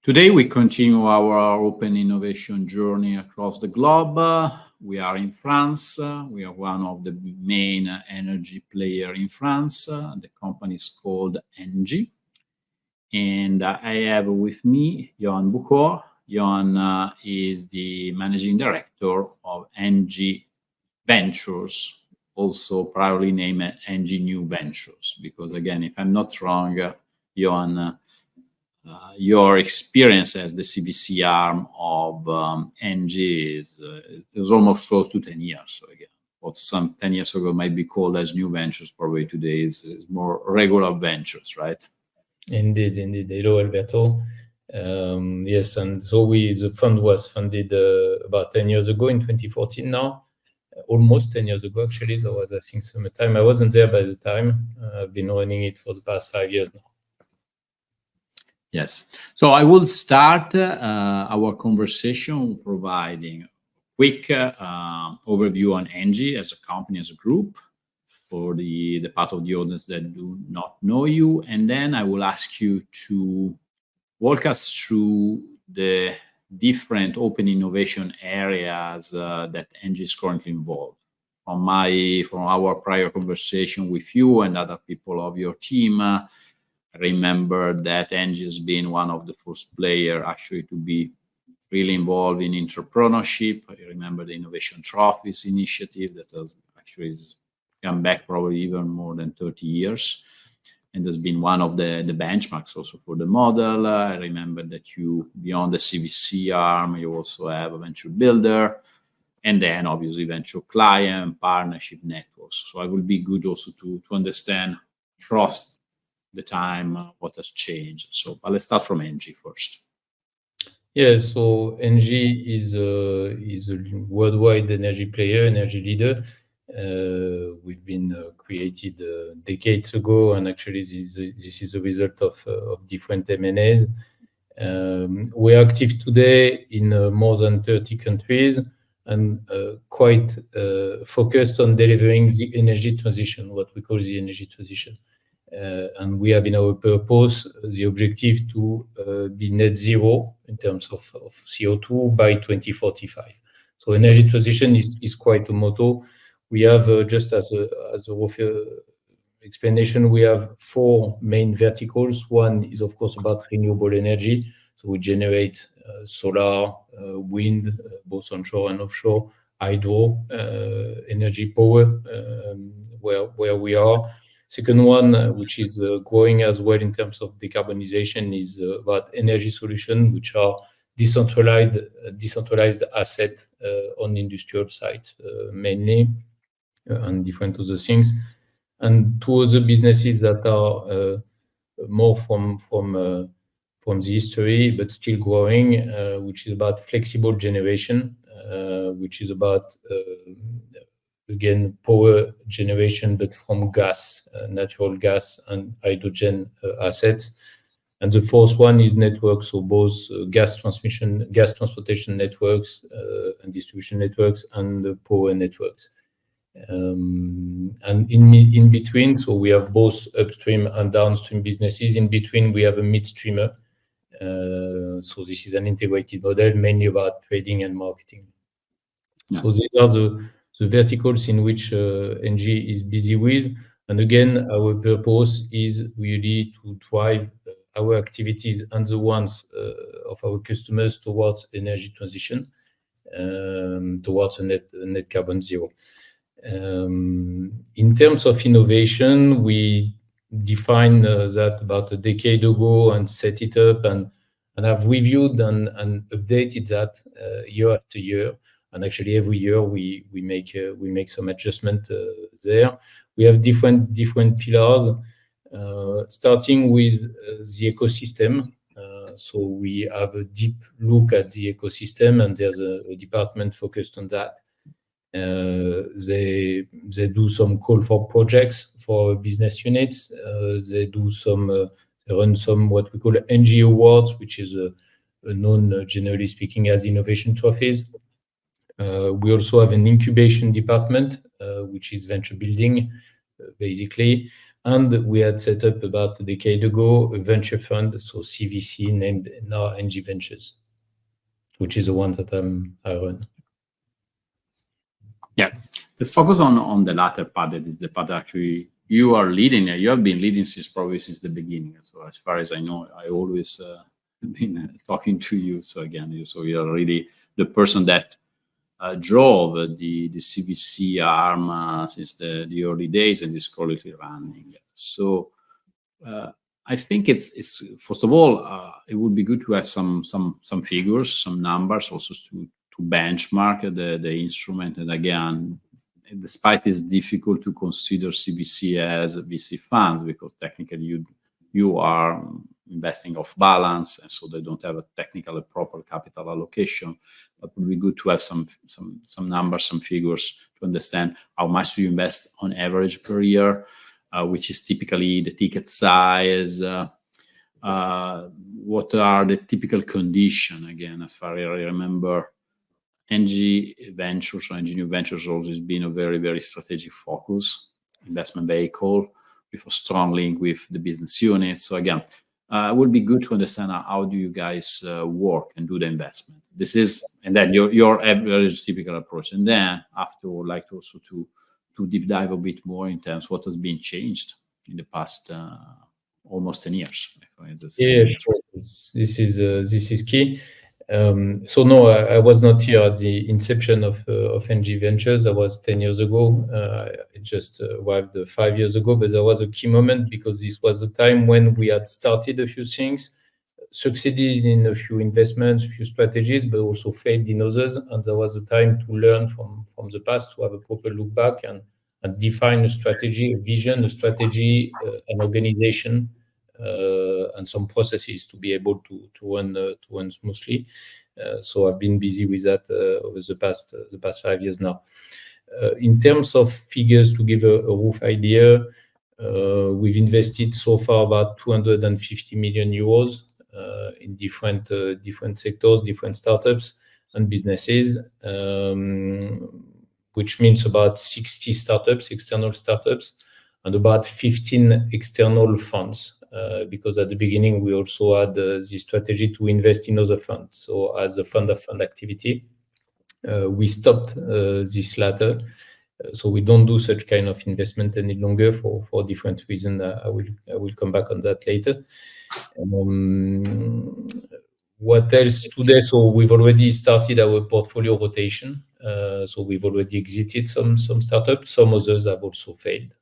Today, we continue our open innovation journey across the globe. We are in France. We are one of the main energy player in France. The company is called ENGIE. And I have with me Johann Boukhors. Johann is the managing director of ENGIE Ventures, also proudly named ENGIE Ventures, because again, if I'm not wrong, Johann, your experience as the CVC arm of ENGIE is almost close to 10 years. So again, what some 10 years ago might be called as new ventures, probably today is more regular ventures, right? Indeed. Hello, Alberto. Yes, and so the fund was funded about 10 years ago in 2014 now. Almost 10 years ago, actually. So I was, I think, summertime. I wasn't there by the time. I've been running it for the past 5 years now. Yes. So I will start our conversation providing a quick overview on ENGIE as a company, as a group, for the part of the audience that do not know you. And then I will ask you to walk us through the different open innovation areas that ENGIE is currently involved. From our prior conversation with you and other people of your team, I remember that ENGIE has been one of the first players actually to be really involved in entrepreneurship. I remember the Innovation Trophies initiative that has actually come back probably even more than 30 years. And has been one of the benchmarks also for the model. I remember that you, beyond the CVC arm, you also have a venture builder, and then obviously venture client, partnership networks. So it will be good also to understand across the time what has changed. So but let's start from ENGIE first. Yeah, so ENGIE is a worldwide energy player, energy leader. We've been created decades ago, and actually this is a result of different M&As. We are active today in more than 30 countries and quite focused on delivering the energy transition, what we call the energy transition. And we have in our purpose the objective to be net zero in terms of CO2 by 2045. So energy transition is quite a motto. We have, just as a rough explanation, we have 4 main verticals. One is, of course, about renewable energy. So we generate solar, wind, both onshore and offshore, hydro, energy power, where we are. Second one, which is growing as well in terms of decarbonization, is about energy solution, which are decentralized asset on industrial sites mainly, and different other things. And 2 other businesses that are more from the history, but still growing, which is about flexible generation, which is about again, power generation, but from gas, natural gas and hydrogen assets. And the fourth one is networks, so both gas transportation networks and distribution networks and power networks. And in between, so we have both upstream and downstream businesses. In between, we have a midstreamer. So this is an integrated model, mainly about trading and marketing. Yeah. So these are the verticals in which ENGIE is busy with. And again, our purpose is really to drive our activities and the ones of our customers towards energy transition, towards a net carbon zero. In terms of innovation, we defined that about a decade ago and set it up and have reviewed and updated that year after year. And actually, every year we make some adjustment there. We have different pillars, starting with the ecosystem. So we have a deep look at the ecosystem, and there's a department focused on that. They do some call for projects for business units. They do they run some what we call ENGIE Awards, which is known generally speaking as innovation trophies. We also have an incubation department, which is venture building, basically. And we had set up about a decade ago a venture fund, so CVC, named now ENGIE Ventures, which is the one that I run. Yeah, let's focus on the latter part. That is the part actually you are leading. You have been leading probably since the beginning. So as far as I know, I always been talking to you. So again, you are really the person that drove the CVC arm since the early days and is currently running. So I think it's first of all, it would be good to have some figures, some numbers, also to benchmark the instrument. And again, despite it's difficult to consider CVC as VC funds because technically you are investing off balance, and so they don't have a technical proper capital allocation. But it would be good to have some numbers, some figures to understand how much do you invest on average per year, which is typically the ticket size. What are the typical conditions? Again, as far as I remember, ENGIE Ventures or ENGIE Ventures always been a very, very strategic focus, investment vehicle with a strong link with the business unit. So again, it would be good to understand how do you guys work and do the investment. This is, and then your average typical approach. And then after, I would like also to deep dive a bit more in terms of what has been changed in the past almost 10 years. Yeah, this is key. So no, I was not here at the inception of ENGIE Ventures. That was 10 years ago. I just arrived 5 years ago, but there was a key moment because this was the time when we had started a few things, succeeded in a few investments, a few strategies, but also failed in others. And there was a time to learn from the past, to have a proper look back and define a strategy, a vision, a strategy, an organization, and some processes to be able to run smoothly. So I've been busy with that over the past 5 years now. In terms of figures, to give a rough idea, we've invested so far about 250 million euros in different sectors, different startups and businesses, which means about 60 startups, external startups, and about 15 external funds. Because at the beginning, we also had the strategy to invest in other funds. So as a fund of fund activity, we stopped this latter. So we don't do such kind of investment any longer for different reasons. I will come back on that later. What else today? So we've already started our portfolio rotation. So we've already exited some startups. Some others have also failed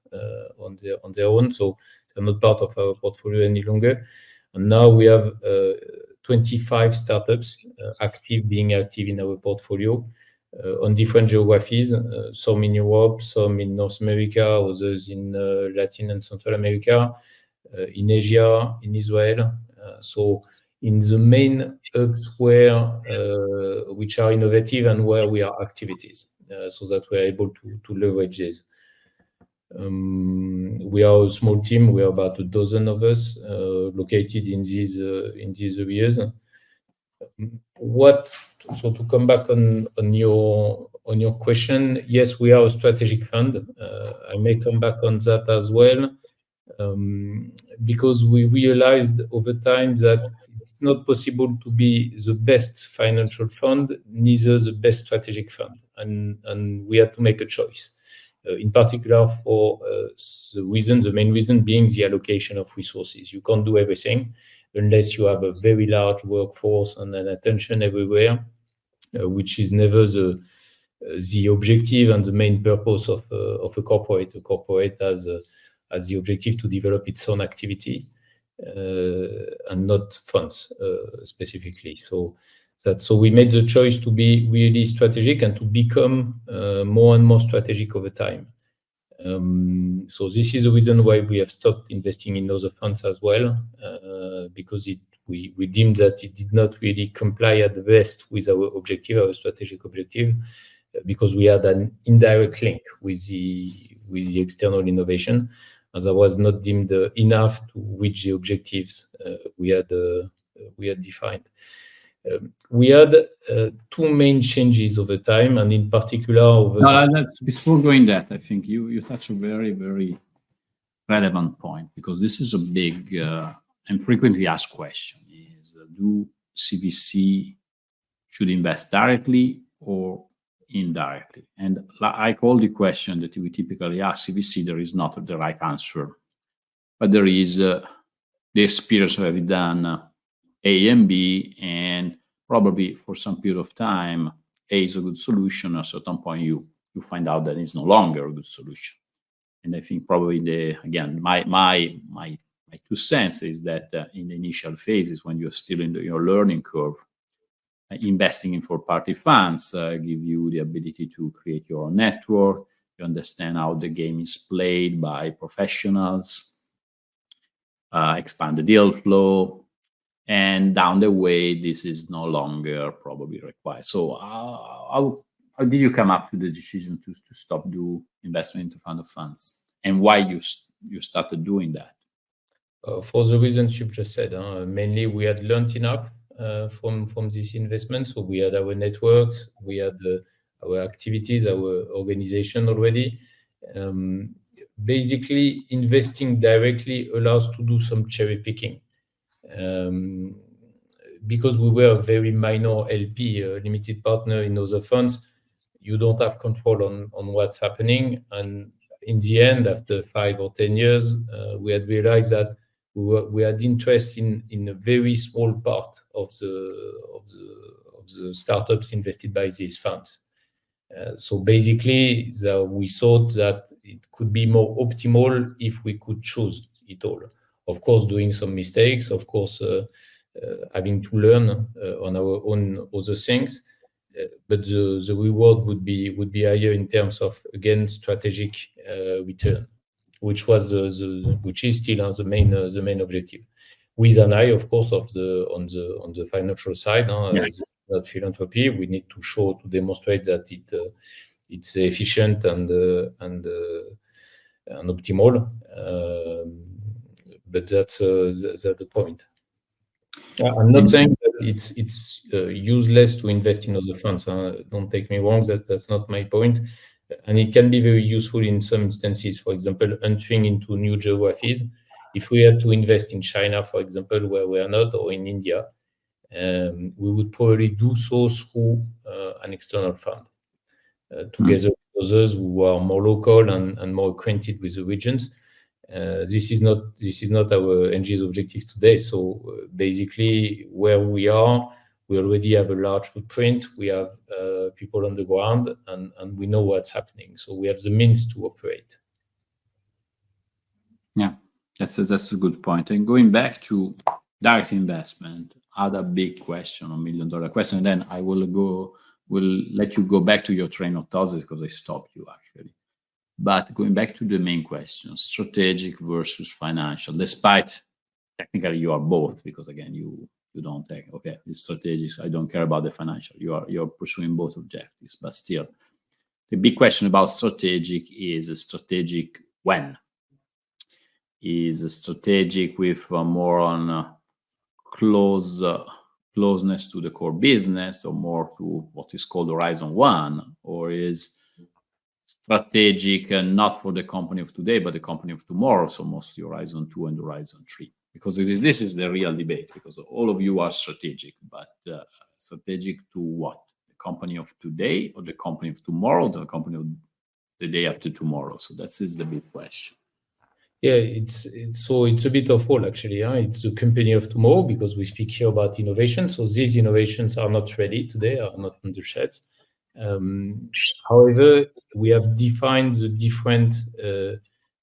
on their own. So they're not part of our portfolio any longer. And now we have 25 startups being active in our portfolio on different geographies, some in Europe, some in North America, others in Latin and Central America, in Asia, in Israel. So in the main hubs which are innovative and where we are activities, so that we're able to leverage this. We are a small team. We are about a dozen of us located in these areas. So to come back on your question, yes, we are a strategic fund. I may come back on that as well, because we realized over time that it's not possible to be the best financial fund, neither the best strategic fund, and we had to make a choice. In particular, for the main reason being the allocation of resources. You can't do everything unless you have a very large workforce and an attention everywhere, which is never the objective and the main purpose of a corporate. A corporate has the objective to develop its own activity and not funds specifically. So we made the choice to be really strategic and to become more and more strategic over time. So this is the reason why we have stopped investing in other funds as well, because we deemed that it did not really comply at the best with our objective, our strategic objective, because we had an indirect link with the external innovation, as I was not deemed enough to reach the objectives we had defined. We had two main changes over time, and in particular before going that, I think you touch a very, very relevant point, because this is a big and frequently asked question: is do CVC should invest directly or indirectly? And I call the question that we typically ask CVC, there is not the right answer, but there is the experience of having done A and B, and probably for some period of time, A is a good solution. At a certain point, you find out that it's no longer a good solution. And I think probably my 2 cents is that in the initial phases, when you're still in your learning curve, investing in third-party funds give you the ability to create your own network. You understand how the game is played by professionals, expand the deal flow, and down the way, this is no longer probably required. So how did you come up to the decision to stop do investment into fund of funds, and why you started doing that? For the reasons you've just said, mainly we had learned enough from this investment. So we had our networks, we had our activities, our organization already. Basically, investing directly allows to do some cherry picking. Because we were a very minor LP, limited partner in other funds, you don't have control on what's happening. And in the end, after 5 or 10 years, we had realized that we had interest in a very small part of the startups invested by these funds. So basically, we thought that it could be more optimal if we could choose it all. Of course, doing some mistakes, of course, having to learn on our own other things, but the reward would be higher in terms of, again, strategic return, which is still the main objective. With an eye, of course, on the financial side. This is not philanthropy. We need to demonstrate that it's efficient and optimal. But that's the point. I'm not saying that it's useless to invest in other funds. Don't take me wrong. That's not my point. And it can be very useful in some instances. For example, entering into new geographies. If we had to invest in China, for example, where we are not, or in India, we would probably do so through an external fund, together with others who are more local and more acquainted with the regions. This is not our ENGIE's objective today. So basically, where we are, we already have a large footprint. We have people on the ground, and we know what's happening. So we have the means to operate. Yeah, that's a good point. And going back to direct investment, other big question, $1 million question. And then I will let you go back to your train of thought, because I stopped you actually. But going back to the main question, strategic versus financial, despite technically you are both, because again, you don't take, okay, it's strategic, I don't care about the financial. You're pursuing both objectives, but still, the big question about strategic is strategic when? Is strategic with more on closeness to the core business, or more to what is called Horizon 1, or is strategic not for the company of today, but the company of tomorrow, so mostly Horizon 2 and Horizon 3? Because this is the real debate, because all of you are strategic, but strategic to what? The company of today, or the company of tomorrow, the company of the day after tomorrow? So that is the big question. Yeah, it's a bit of all actually. It's the company of tomorrow, because we speak here about innovation. So these innovations are not ready today, are not on the shelves. However, we have defined the different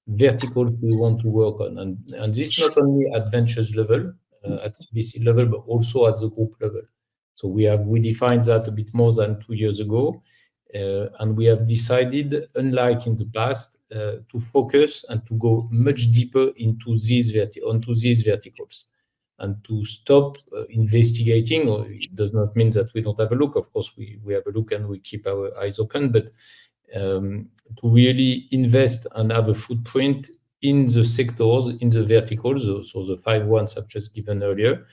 verticals we want to work on, and this not only at ventures level, at CVC level, but also at the group level. So we defined that a bit more than 2 years ago, and we have decided, unlike in the past, to focus and to go much deeper into these verticals, and to stop investigating. Or it does not mean that we don't have a look. Of course, we have a look and we keep our eyes open, but to really invest and have a footprint in the sectors, in the verticals, so the 5 ones I've just given earlier,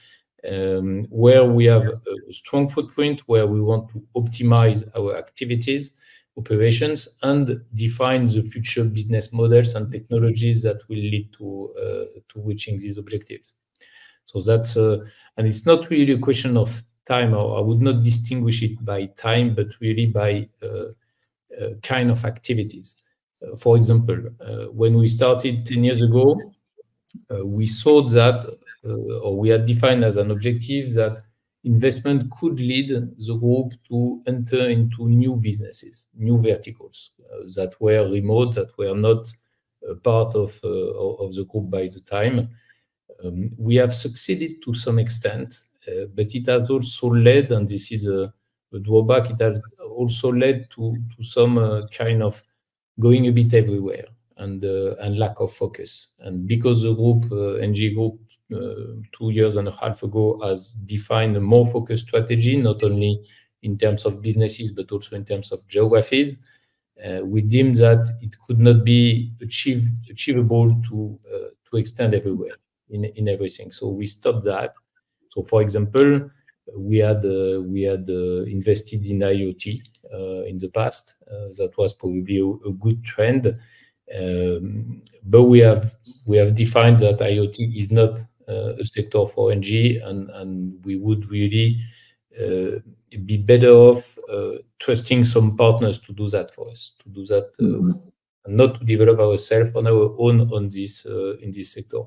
where we have a strong footprint, where we want to optimize our activities, operations, and define the future business models and technologies that will lead to reaching these objectives. So that's and it's not really a question of time. I would not distinguish it by time, but really by kind of activities. For example, when we started 10 years ago, we saw that, or we had defined as an objective that investment could lead the group to enter into new businesses, new verticals that were remote, that were not part of the group by the time. We have succeeded to some extent, but it has also led, and this is a drawback, it has also led to some kind of going a bit everywhere and lack of focus. And because the group, ENGIE Group, 2 years and a half ago, has defined a more focused strategy, not only in terms of businesses, but also in terms of geographies, we deemed that it could not be achievable to extend everywhere in everything. So we stopped that. So, for example, we had invested in IoT in the past. That was probably a good trend, but we have defined that IoT is not a sector for ENGIE, and we would really be better off trusting some partners to do that for us, to do that, and not to develop ourselves on our own on this in this sector.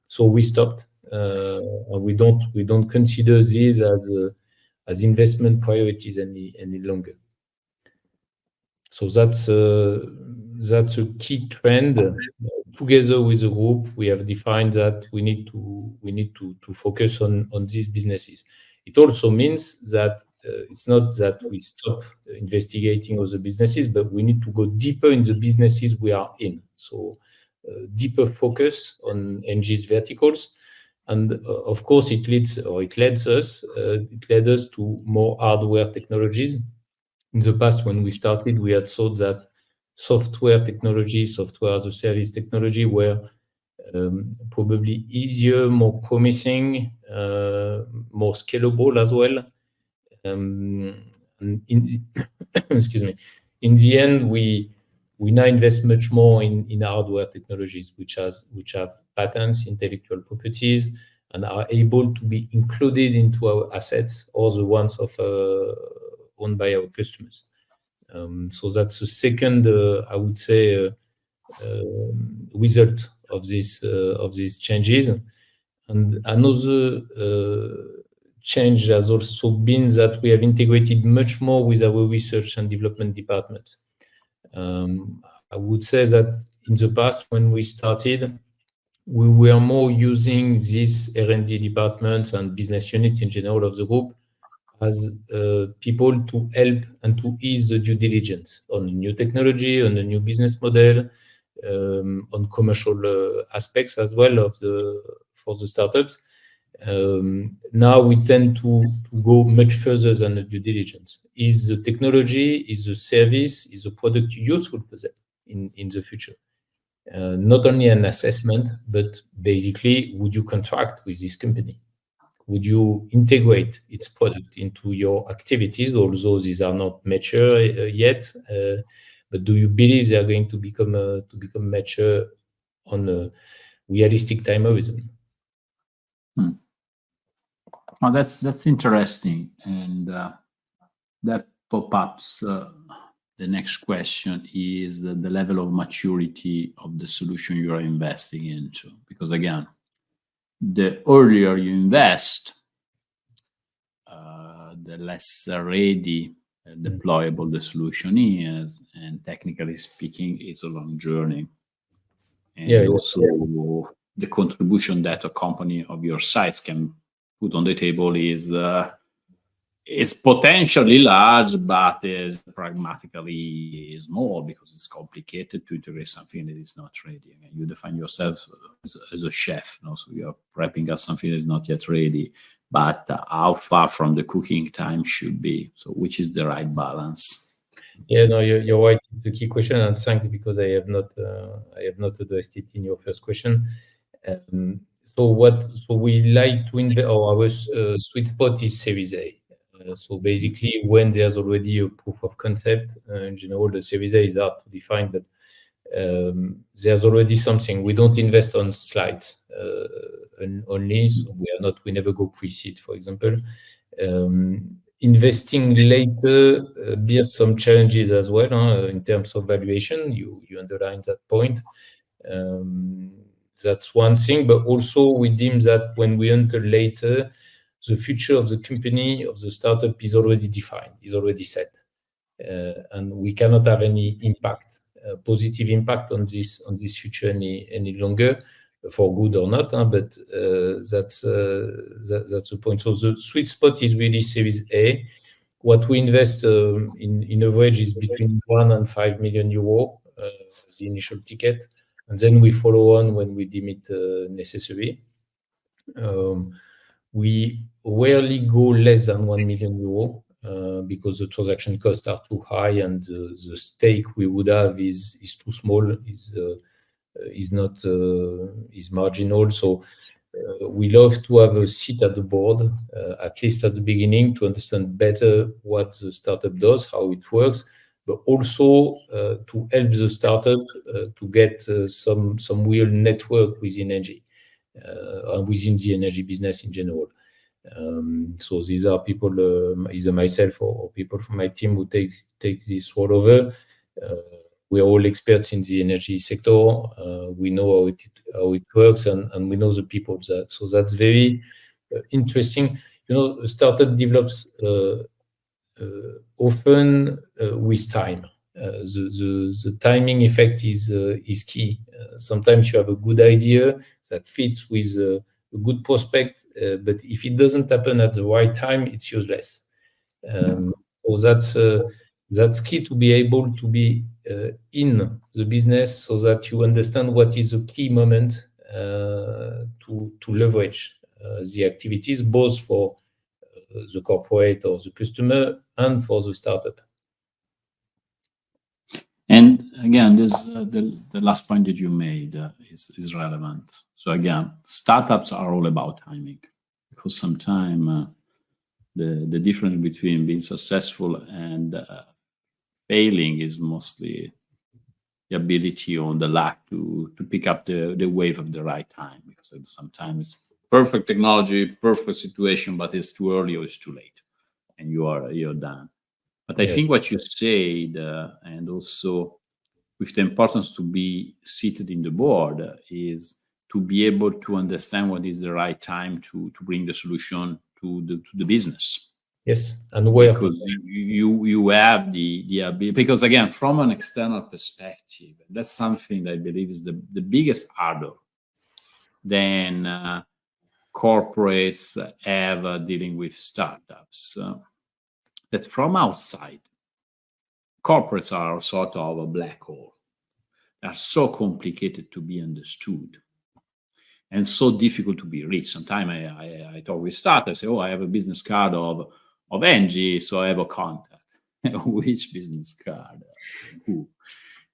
So we stopped. And we don't consider these as investment priorities any longer. So that's a key trend. Together with the group, we have defined that we need to focus on these businesses. It also means that it's not that we stop investigating other businesses, but we need to go deeper in the businesses we are in. So deeper focus on ENGIE's verticals. And of course, it led us to more hardware technologies. In the past, when we started, we had thought that software technology, software as a service technology, were probably easier, more promising, more scalable as well. Excuse me. In the end, we now invest much more in hardware technologies, which have patents, intellectual properties, and are able to be included into our assets, or the ones owned by our customers. So that's the second, I would say, result of these changes. And another change has also been that we have integrated much more with our research and development departments. I would say that in the past, when we started, we were more using these R&D departments and business units in general of the group as people to help and to ease the due diligence on new technology, on a new business model, on commercial aspects as well for the startups. Now we tend to go much further than the due diligence. Is the technology, is the service, is the product useful for them in the future? Not only an assessment, but basically, would you contract with this company? Would you integrate its product into your activities, although these are not mature yet? But do you believe they are going to become mature on a realistic time horizon? Well, that's interesting, and that pop-ups. The next question is the level of maturity of the solution you are investing into, because again, the earlier you invest, the less ready deployable the solution is, and technically speaking, it's a long journey. And also the contribution that a company of your size can put on the table is potentially large, but is pragmatically small because it's complicated to integrate something that is not ready. And you define yourself as a chef, so you're prepping up something that is not yet ready. But how far from the cooking time should be? So, which is the right balance? Yeah, no, you're right. It's a key question, and thanks because I have not addressed it in your first question. So we like to invest. Our sweet spot is Series A. So basically, when there's already a proof of concept, in general, the Series A is hard to define, but there's already something. We don't invest on slides only. So we never go pre-seed, for example. Investing later bears some challenges as well in terms of valuation. You underline that point. That's one thing, but also we deem that when we enter later, the future of the company, of the startup is already defined, is already set. And we cannot have any impact, positive impact on this future any longer, for good or not, but that's the point. So the sweet spot is really Series A. What we invest in average is between 1 and 5 million euro, the initial ticket, and then we follow on when we deem it necessary. We rarely go less than 1 million euro because the transaction costs are too high and the stake we would have is too small, is marginal. So we love to have a seat at the board, at least at the beginning, to understand better what the startup does, how it works, but also to help the startup to get some real network within ENGIE, within the energy business in general. So these are people, either myself or people from my team who take this role over. We are all experts in the energy sector. We know how it works, and we know the people. So that's very interesting. A startup develops often with time. The timing effect is key. Sometimes you have a good idea that fits with a good prospect, but if it doesn't happen at the right time, it's useless. So that's key, to be able to be in the business so that you understand what is the key moment to leverage the activities, both for the corporate or the customer and for the startup. And again, this the last point that you made is relevant. So again, startups are all about timing, because sometimes the difference between being successful and failing is mostly the ability or the lack to pick up the wave at the right time, because sometimes perfect technology, perfect situation, but it's too early or it's too late, and you're done. But I think what you said, and also with the importance to be seated in the board, is to be able to understand what is the right time to bring the solution to the business. Yes, and where? Because you have the ability. Because again, from an external perspective, that's something that I believe is the biggest hurdle than corporates have dealing with startups. That from outside, corporates are sort of a black hole. They are so complicated to be understood and so difficult to be reached. Sometimes I talk with startups, say, I have a business card of ENGIE, so I have a contact. Which business card? Who?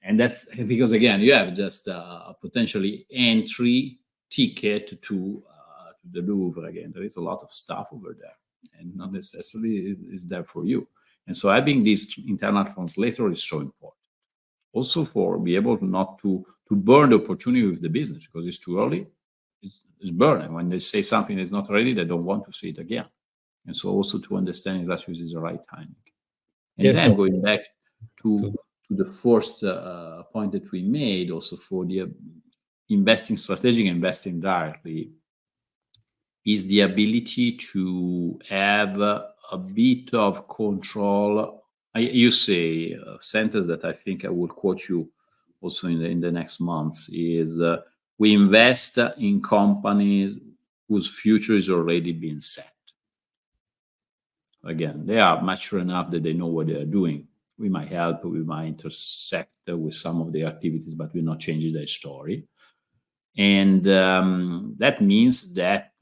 And that's because, again, you have just a potentially entry ticket to the Louvre. Again, there is a lot of stuff over there, and not necessarily is there for you. And so having this internal translator is so important. Also for be able not to burn the opportunity with the business, because it's too early, it's burned. And when they say something is not ready, they don't want to see it again. And so also to understand exactly this is the right timing. And then going back to the first point that we made, also for the strategic investing directly, is the ability to have a bit of control You say a sentence that I think I will quote you also in the next months is we invest in companies whose future is already being set. Again, they are mature enough that they know what they are doing. We might help, we might intersect with some of their activities, but we're not changing their story. And that means that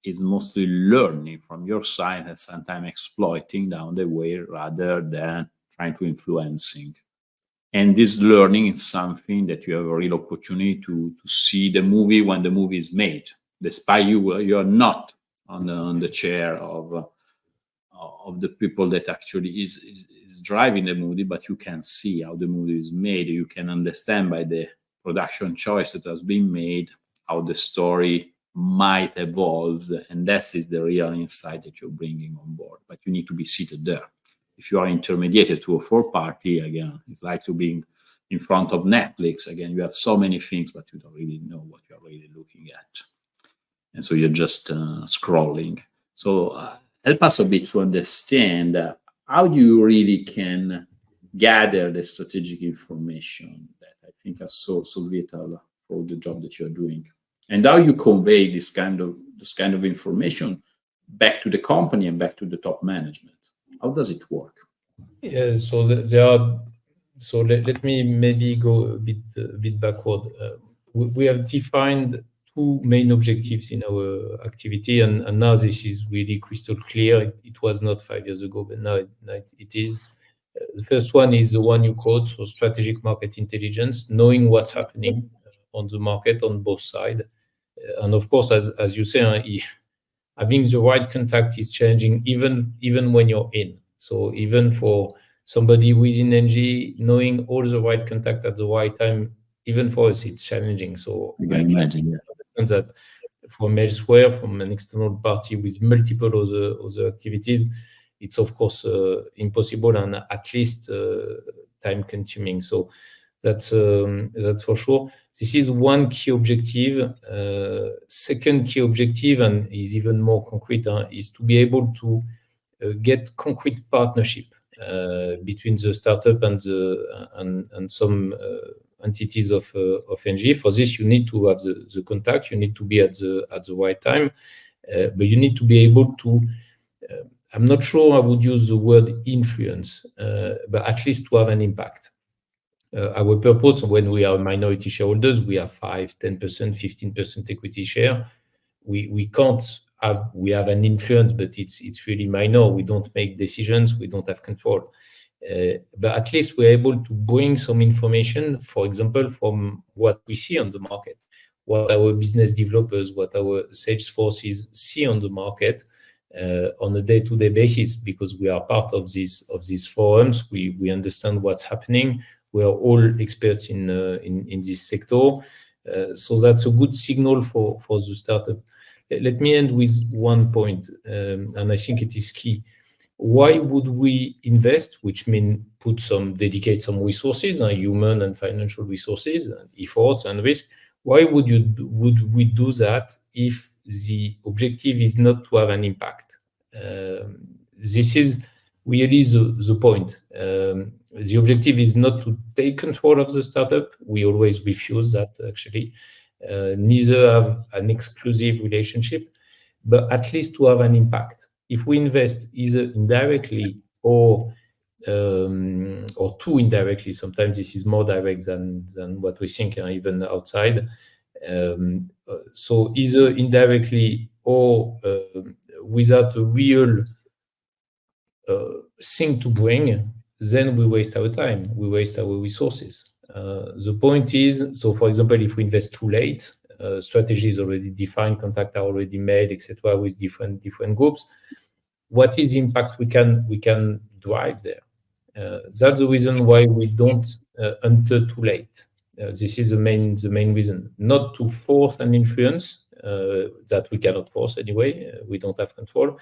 is mostly learning from your side and sometimes exploiting down the way rather than trying to influencing. And this learning is something that you have a real opportunity to see the movie when the movie is made. Despite you are not on the chair of the people that actually is driving the movie, but you can see how the movie is made. You can understand by the production choice that has been made how the story might evolve, and that is the real insight that you're bringing on board. But you need to be seated there. If you are intermediated to a fourth party, again, it's like to being in front of Netflix. Again, you have so many things, but you don't really know what you're really looking at, and so you're just scrolling. So help us a bit to understand how you really can gather the strategic information that I think is so vital for the job that you're doing, and how you convey this kind of information back to the company and back to the top management. How does it work? Yeah, so there are. So let me maybe go a bit backward. We have defined two main objectives in our activity, and now this is really crystal clear. It was not 5 years ago, but now it is. The first one is the one you quote, so strategic market intelligence, knowing what's happening on the market on both sides. And of course, as you say, having the right contact is challenging even when you're in. So even for somebody within ENGIE, knowing all the right contact at the right time, even for us, it's challenging. So I can imagine, understand that from elsewhere, from an external party with multiple other activities, it's of course impossible and at least time consuming. So that's for sure. This is one key objective. Second key objective, and is even more concrete, is to be able to get concrete partnership between the startup and some entities of ENGIE. For this, you need to have the contact. You need to be at the right time, but you need to be able to. I'm not sure I would use the word influence, but at least to have an impact. Our purpose when we are minority shareholders, we have 5, 10%, 15% equity share. We have an influence, but it's really minor. We don't make decisions. We don't have control. But at least we're able to bring some information, for example, from what we see on the market, what our business developers, what our sales forces see on the market on a day-to-day basis, because we are part of these forums. We understand what's happening. We are all experts in this sector. So that's a good signal for the startup. Let me end with one point, and I think it is key. Why would we invest, which means dedicate some resources, human and financial resources, and efforts and risk? Why would we do that if the objective is not to have an impact? This is really the point. The objective is not to take control of the startup. We always refuse that, actually. Neither have an exclusive relationship, but at least to have an impact. If we invest either indirectly or too indirectly, sometimes this is more direct than what we think, even outside. So either indirectly or without a real thing to bring, then we waste our time, we waste our resources. The point is, so for example, if we invest too late, strategy is already defined, contact are already made, etc., with different groups. What is the impact we can drive there? That's the reason why we don't enter too late. This is the main reason, not to force an influence that we cannot force anyway. We don't have control,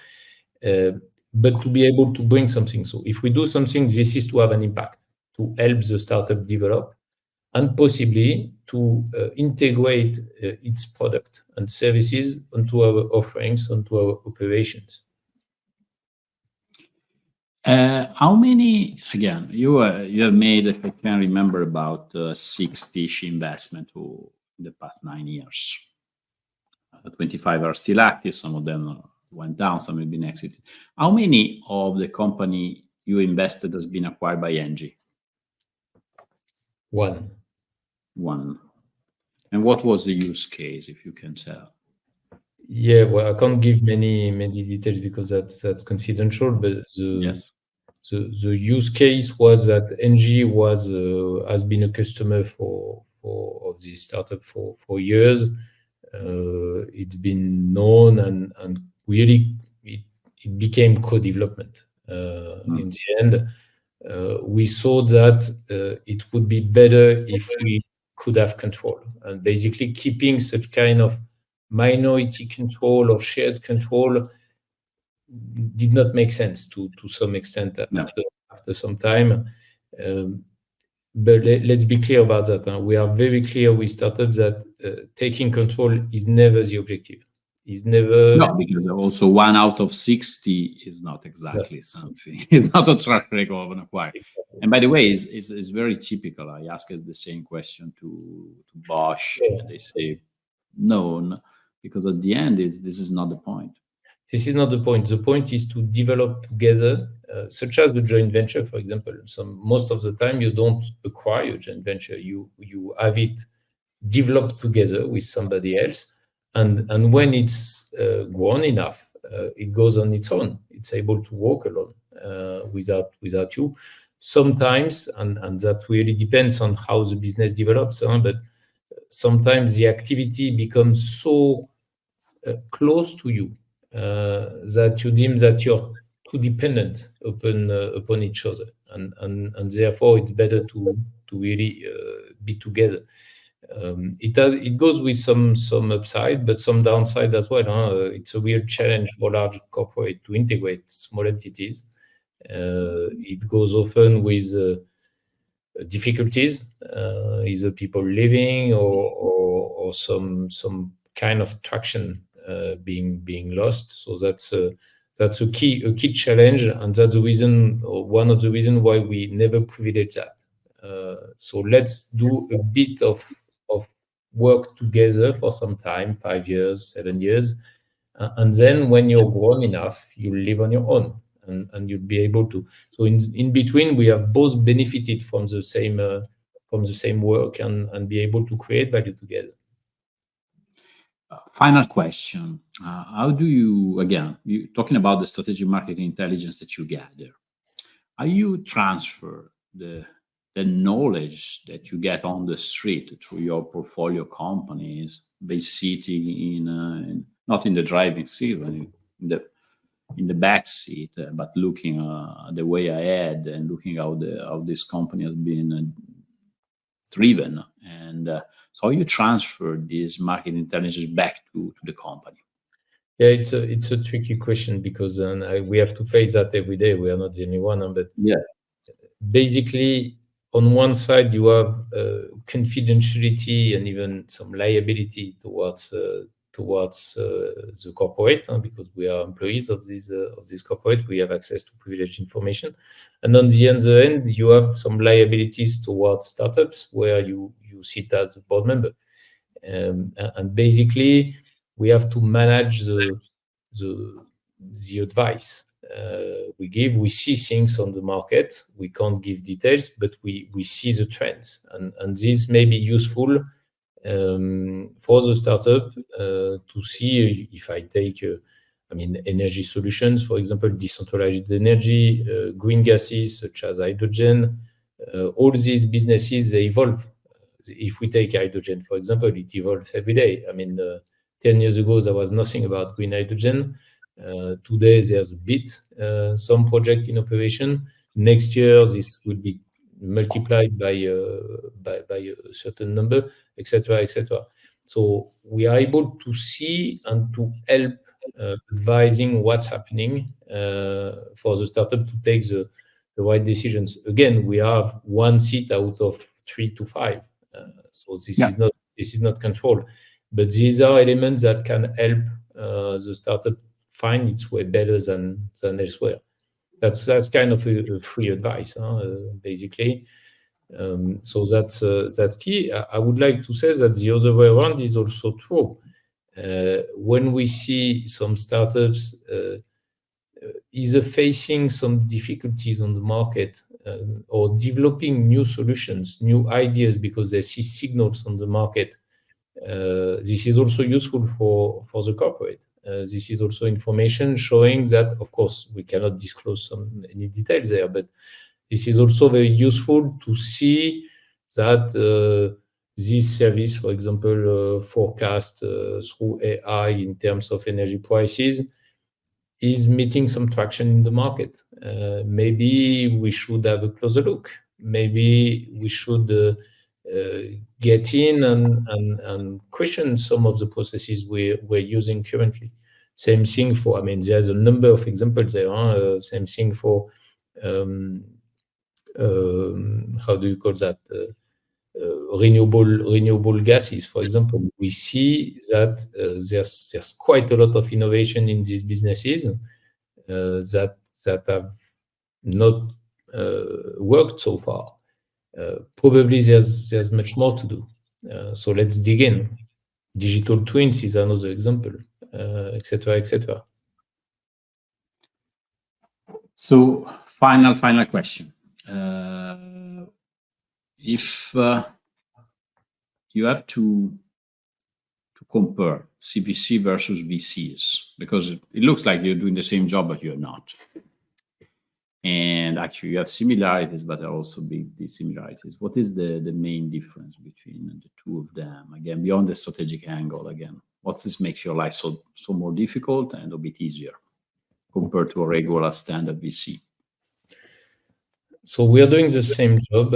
but to be able to bring something. So if we do something, this is to have an impact, to help the startup develop, and possibly to integrate its product and services onto our offerings, onto our operations. How many, again, you have made, if I can remember, about 60-ish investment in the past 9 years. 25 are still active, some of them went down, some have been exited. How many of the company you invested has been acquired by ENGIE? One. And what was the use case, if you can tell? Yeah, well, I can't give many details because that's confidential. But Yes. the use case was that ENGIE has been a customer of this startup for years. It's been known and really it became co-development. In the end, we saw that it would be better if we could have control, and basically keeping such kind of minority control or shared control did not make sense to some extent after some time. But let's be clear about that. We are very clear with startups that taking control is never the objective. Is never. No, because also 1 out of 60 is not exactly something. It's not a track record of an acquirer. Exactly. And by the way, it's very typical. I asked the same question to Bosch, and they say no, because at the end, this is not the point. This is not the point. The point is to develop together, such as the joint venture, for example. Most of the time, you don't acquire a joint venture. You have it developed together with somebody else. And when it's grown enough, it goes on its own. It's able to walk alone without you. Sometimes, and that really depends on how the business develops, but sometimes the activity becomes so close to you that you deem that you're too dependent upon each other, and therefore it's better to really be together. It goes with some upside, but some downside as well. It's a weird challenge for large corporate to integrate small entities. It goes often with difficulties, either people leaving or some kind of traction being lost. So that's a key challenge, and that's the reason, or one of the reasons why we never privilege that. So let's do a bit of work together for some time, 5 years, 7 years, and then when you're grown enough, you live on your own, and you'll be able to. So in between, we have both benefited from the same work and be able to create value together. Final question. How do you, again, talking about the strategic market intelligence that you gather, how you transfer the knowledge that you get on the street through your portfolio companies by sitting in not in the driving seat, but in the back seat, but looking the way ahead and looking how this company has been driven, and so you transfer this market intelligence back to the company. Yeah, it's a tricky question because we have to face that every day. We are not the only one, but yeah, basically, on one side you have confidentiality and even some liability towards the corporate, because we are employees of this corporate. We have access to privileged information, and on the other end, you have some liabilities towards startups where you sit as a board member, and basically we have to manage the advice we give. We see things on the market. We can't give details, but we see the trends, and this may be useful for the startup to see. If I take, energy solutions, for example, decentralized energy, green gases such as hydrogen, all these businesses, they evolve. If we take hydrogen, for example, it evolves every day. 10 years ago, there was nothing about green hydrogen. Today, there's a bit, some project in operation. Next year, this will be multiplied by a certain number, etc., etc. So we are able to see and to help advising what's happening for the startup to take the right decisions. Again, we have one seat out of 3 to 5, so this is not control, but these are elements that can help the startup find its way better than elsewhere. That's kind of a free advice, basically. So that's key. I would like to say that the other way around is also true. When we see some startups either facing some difficulties on the market or developing new solutions, new ideas because they see signals on the market, this is also useful for the corporate. This is also information showing that, of course, we cannot disclose any details there, but this is also very useful to see that this service, for example, forecast through AI in terms of energy prices, is meeting some traction in the market. Maybe we should have a closer look. Maybe we should get in and question some of the processes we're using currently. Same thing for, I mean, there's a number of examples there. Same thing for, how do you call that? Renewable gases, for example. We see that there's quite a lot of innovation in these businesses that have not worked so far. Probably there's much more to do. So let's dig in. Digital twins is another example, etc., etc. So final question. If you have to compare CVC versus VCs, because it looks like you're doing the same job, but you're not. And actually, you have similarities, but there are also big dissimilarities. What is the main difference between the two of them? Again, beyond the strategic angle, again, what makes your life so more difficult and a bit easier compared to a regular standard VC? So we are doing the same job.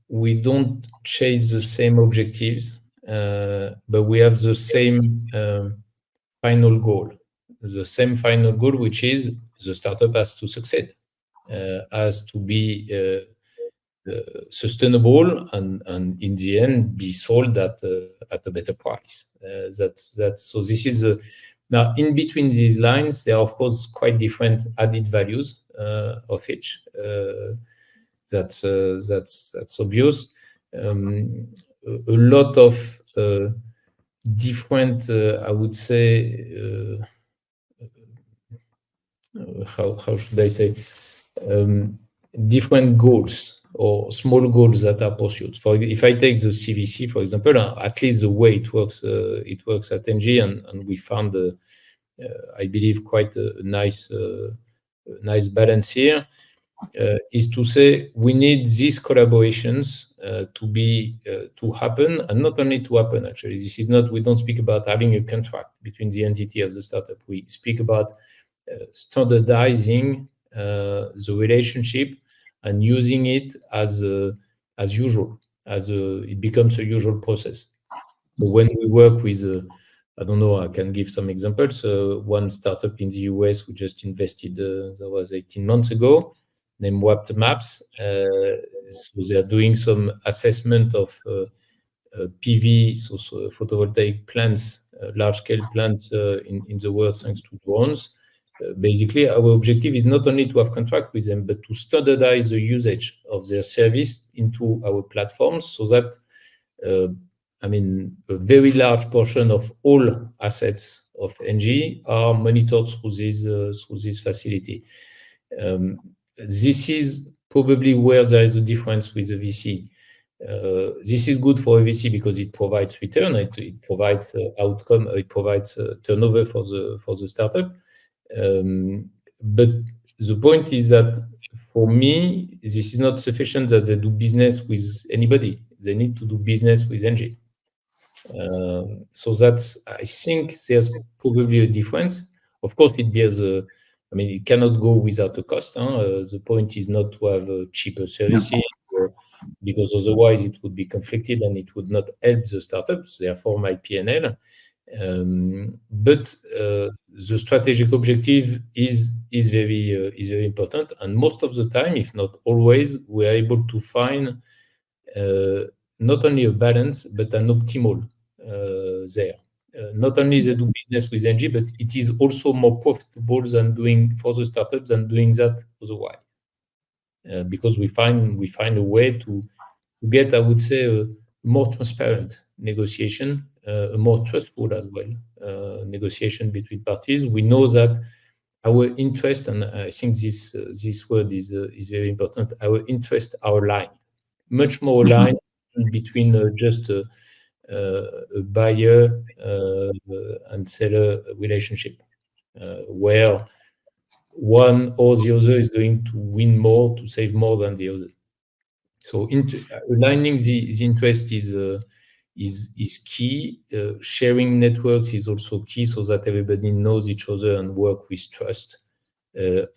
We don't chase the same objectives, but we have the same final goal. The same final goal, which is the startup has to succeed, has to be sustainable, and in the end be sold at a better price. That's so. This is now in between these lines. There are of course quite different added values of each. That's obvious. A lot of different, I would say. How should I say? Different goals or small goals that are pursued. If I take the CVC, for example, at least the way it works at ENGIE, and we found, I believe, quite a nice balance here. Is to say we need these collaborations to happen, and not only to happen. Actually, this is not. We don't speak about having a contract between the entity of the startup. We speak about standardizing the relationship and using it as usual, it becomes a usual process. So when we work with, I don't know, I can give some examples. One startup in the US we just invested, that was 18 months ago, named WAPT Maps. So they are doing some assessment of PV, so photovoltaic plants, large-scale plants in the world, thanks to drones. Basically, our objective is not only to have contract with them, but to standardize the usage of their service into our platforms, so that I mean, a very large portion of all assets of ENGIE are monitored through this facility. This is probably where there is a difference with the VC. This is good for a VC because it provides return, it provides outcome, it provides turnover for the startup. But the point is that for me, this is not sufficient that they do business with anybody. They need to do business with ENGIE. So that's, I think there's probably a difference. Of course, it bears I mean, it cannot go without a cost. The point is not to have cheaper services, because otherwise it would be conflicted and it would not help the startups, therefore my P&L. But the strategic objective is very important, and most of the time, if not always, we are able to find not only a balance but an optimal there. not only they do business with ENGIE, but it is also more profitable than doing for the startups than doing that otherwise. Because we find a way to get, I would say, a more transparent negotiation, a more trustful as well negotiation between parties. We know that our interest, and I think this word is very important. Our interests are aligned, much more aligned between just a buyer and seller relationship, where one or the other is going to win more, to save more than the other. So aligning the interest is key. Sharing networks is also key, so that everybody knows each other and work with trust.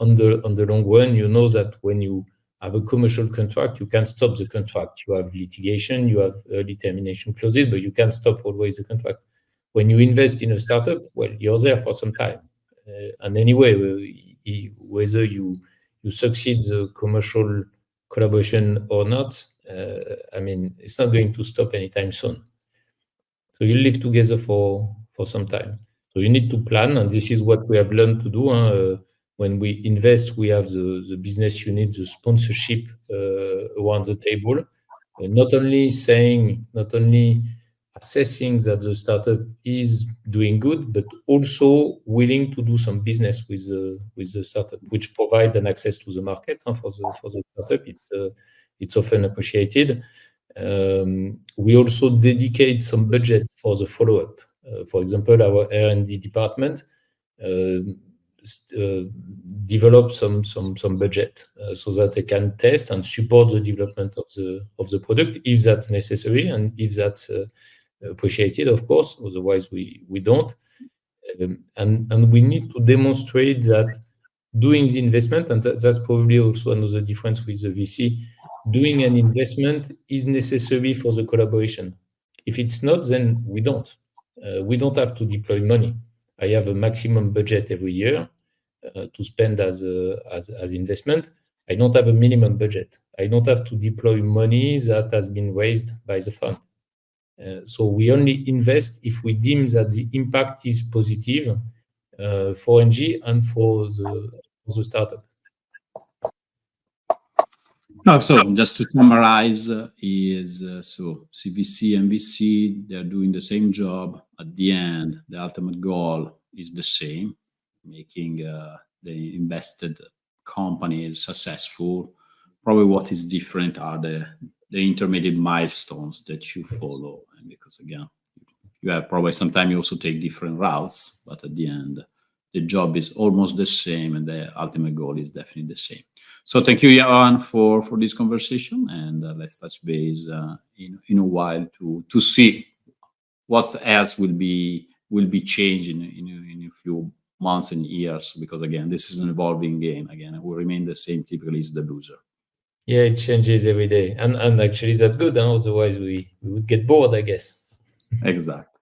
On the long run, you know that when you have a commercial contract, you can stop the contract. You have litigation, you have early termination clauses, but you can't stop always the contract. When you invest in a startup, well, you're there for some time. And anyway, whether you succeed the commercial collaboration or not, I mean, it's not going to stop anytime soon. So you live together for some time. So you need to plan, and this is what we have learned to do. When we invest, we have the business unit, the sponsorship around the table, not only assessing that the startup is doing good, but also willing to do some business with the startup, which provide an access to the market for the startup. It's often appreciated. We also dedicate some budget for the follow-up. For example, our R&D department develop some budget so that they can test and support the development of the product if that's necessary and if that's appreciated, of course. Otherwise, we don't. And we need to demonstrate that doing the investment, and that's probably also another difference with the VC, doing an investment is necessary for the collaboration. If it's not, then we don't. We don't have to deploy money. I have a maximum budget every year to spend as investment. I don't have a minimum budget. I don't have to deploy money that has been raised by the fund. So we only invest if we deem that the impact is positive for ENGIE and for the startup. No, so just to summarize, so CVC and VC, they're doing the same job. At the end, the ultimate goal is the same, making the invested company successful. Probably what is different are the intermediate milestones that you follow. And because again, you have probably sometimes you also take different routes, but at the end, the job is almost the same and the ultimate goal is definitely the same. So thank you, Johann, for this conversation, and let's touch base in a while to see what else will be changing in a few months and years, because again, this is an evolving game. Again, it will remain the same. Typically, is the loser. Yeah, it changes every day, and actually that's good. Otherwise, we would get bored, I guess. Exactly.